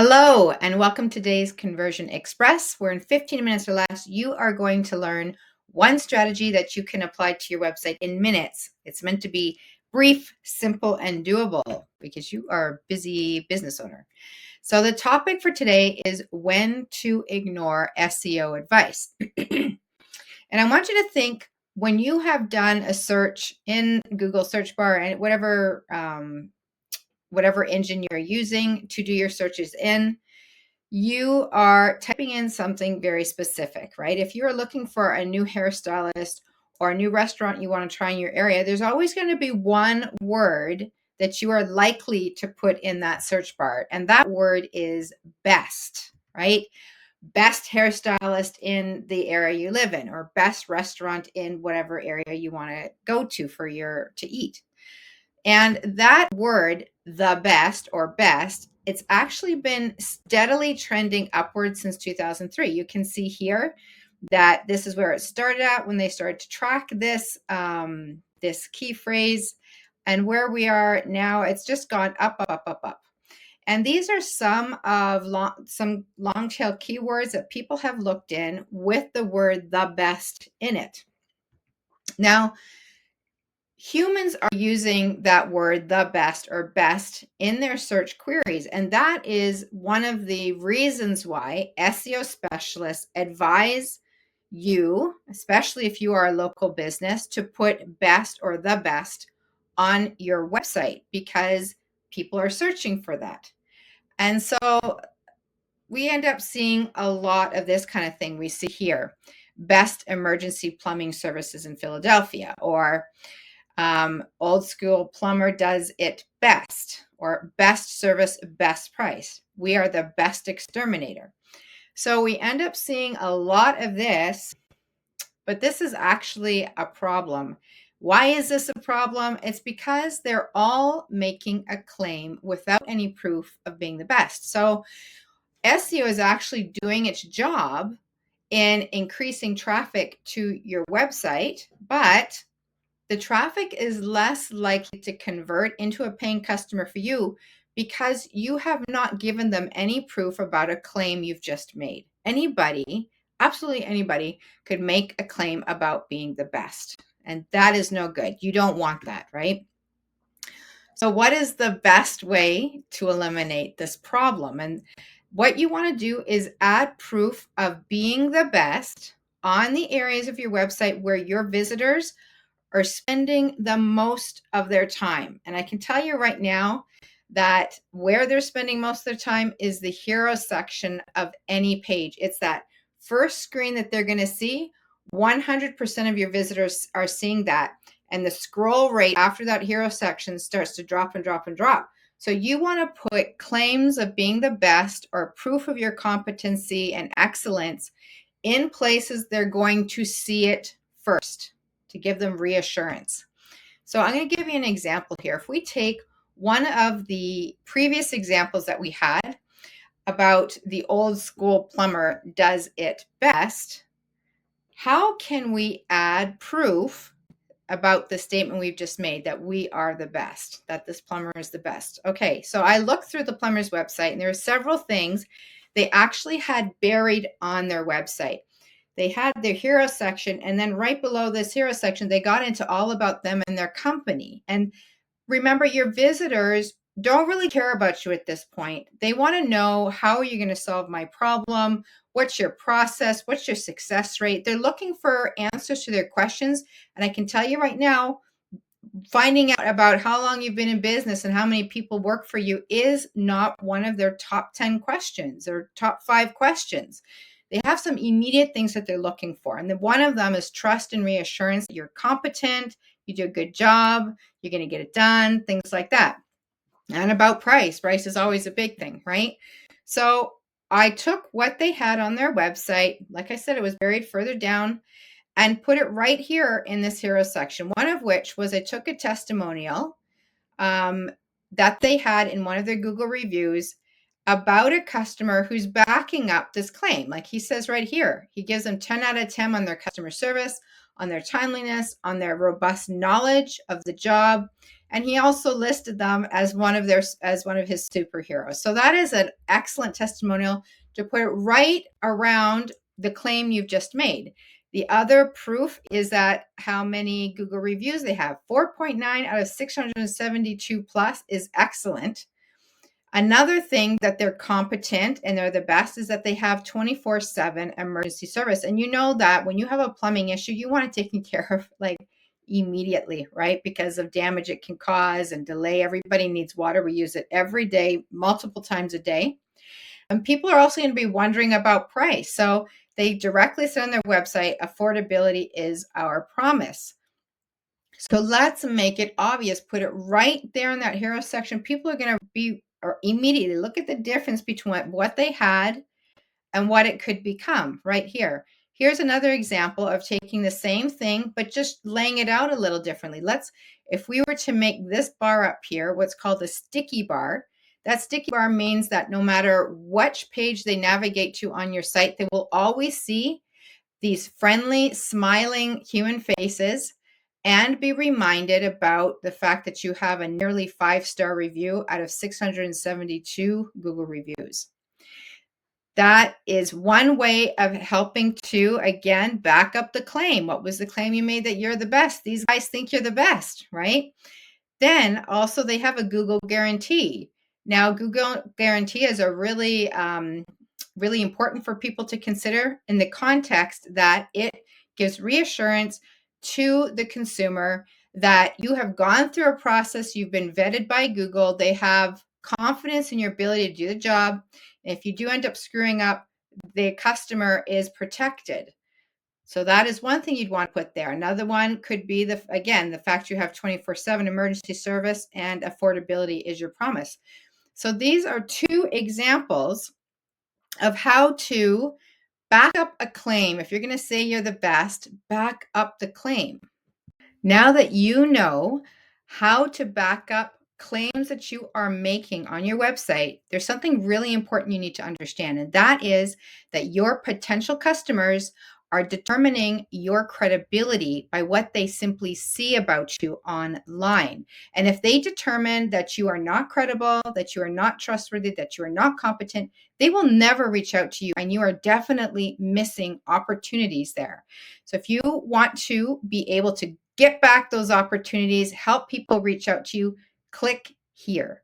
Hello, and welcome to today's Conversion Express, where in 15 minutes or less, you are going to learn one strategy that you can apply to your website in minutes. It's meant to be brief, simple, and doable because you are a busy business owner. So the topic for today is when to ignore SEO advice. And I want you to think when you have done a search in Google search bar and whatever engine you're using to do your searches in, you are typing in something very specific, right? If you're looking for a new hairstylist or a new restaurant you want to try in your area, there's always going to be one word that you are likely to put in that search bar. And that word is best, right? Best hairstylist in the area you live in, or best restaurant in whatever area you want to go to to eat. And that word, the best or best, it's actually been steadily trending upwards since 2003. You can see here that this is where it started at when they started to track this, this key phrase. And where we are now, it's just gone up, up, up, up, up. And these are some long tail keywords that people have looked in with the word the best in it. Now, humans are using that word, the best or best, in their search queries. And that is one of the reasons why SEO specialists advise you, especially if you are a local business, to put best or the best on your website because people are searching for that. And so we end up seeing a lot of this kind of thing we see here. Best emergency plumbing services in Philadelphia, or old school plumber does it best, or best service, best price. We are the best exterminator. So we end up seeing a lot of this, but this is actually a problem. Why is this a problem? It's because they're all making a claim without any proof of being the best. So SEO is actually doing its job in increasing traffic to your website, but the traffic is less likely to convert into a paying customer for you because you have not given them any proof about a claim you've just made. Anybody, absolutely anybody, could make a claim about being the best. And that is no good. You don't want that, right? So what is the best way to eliminate this problem? And what you want to do is add proof of being the best on the areas of your website where your visitors are spending the most of their time. And I can tell you right now that where they're spending most of their time is the hero section of any page. It's that first screen that they're going to see. 100% of your visitors are seeing that. And the scroll rate after that hero section starts to drop and drop and drop. So you want to put claims of being the best or proof of your competency and excellence in places they're going to see it first, to give them reassurance. So I'm going to give you an example here. If we take one of the previous examples that we had about the old school plumber does it best, how can we add proof about the statement we've just made that we are the best, that this plumber is the best? Okay, so I looked through the plumber's website and there are several things they actually had buried on their website. They had their hero section, and then right below this hero section, they got into all about them and their company. And remember, your visitors don't really care about you at this point. They want to know, how are you going to solve my problem? What's your process? What's your success rate? They're looking for answers to their questions. And I can tell you right now, finding out about how long you've been in business and how many people work for you is not one of their top 10 questions or top 5 questions. They have some immediate things that they're looking for. And then one of them is trust and reassurance that you're competent, you do a good job, you're going to get it done, things like that. And about price. Price is always a big thing, right? So I took what they had on their website. Like I said, it was buried further down, and put it right here in this hero section. One of which was I took a testimonial that they had in one of their Google reviews about a customer who's backing up this claim. Like he says right here, he gives them 10 out of 10 on their customer service, on their timeliness, on their robust knowledge of the job. And he also listed them as one of his superheroes. So that is an excellent testimonial to put it right around the claim you've just made. The other proof is that how many Google reviews they have. 4.9 out of 672 plus is excellent. Another thing that they're competent and they're the best is that they have 24/7 emergency service. And you know that when you have a plumbing issue, you want it taken care of like immediately, right? Because of damage it can cause and delay. Everybody needs water. We use it every day, multiple times a day. And people are also going to be wondering about price. So they directly say on their website, affordability is our promise. So let's make it obvious. Put it right there in that hero section. People are going to be or immediately look at the difference between what they had and what it could become right here. Here's another example of taking the same thing, but just laying it out a little differently. If we were to make this bar up here, what's called a sticky bar, that sticky bar means that no matter which page they navigate to on your site, they will always see these friendly, smiling human faces and be reminded about the fact that you have a nearly 5-star review out of 672 Google reviews. That is one way of helping to, again, back up the claim. What was the claim you made that you're the best? These guys think you're the best, right? Then also they have a Google guarantee. Now, Google guarantee is a really, really important for people to consider in the context that it gives reassurance to the consumer that you have gone through a process, you've been vetted by Google, they have confidence in your ability to do the job. If you do end up screwing up, the customer is protected. So that is one thing you'd want to put there. Another one could be the fact you have 24/7 emergency service and affordability is your promise. So these are two examples of how to back up a claim. If you're going to say you're the best, back up the claim. Now that you know how to back up claims that you are making on your website, there's something really important you need to understand, and that is that your potential customers are determining your credibility by what they simply see about you online. And if they determine that you are not credible, that you are not trustworthy, that you are not competent, they will never reach out to you, and you are definitely missing opportunities there. So if you want to be able to get back those opportunities, help people reach out to you, click here.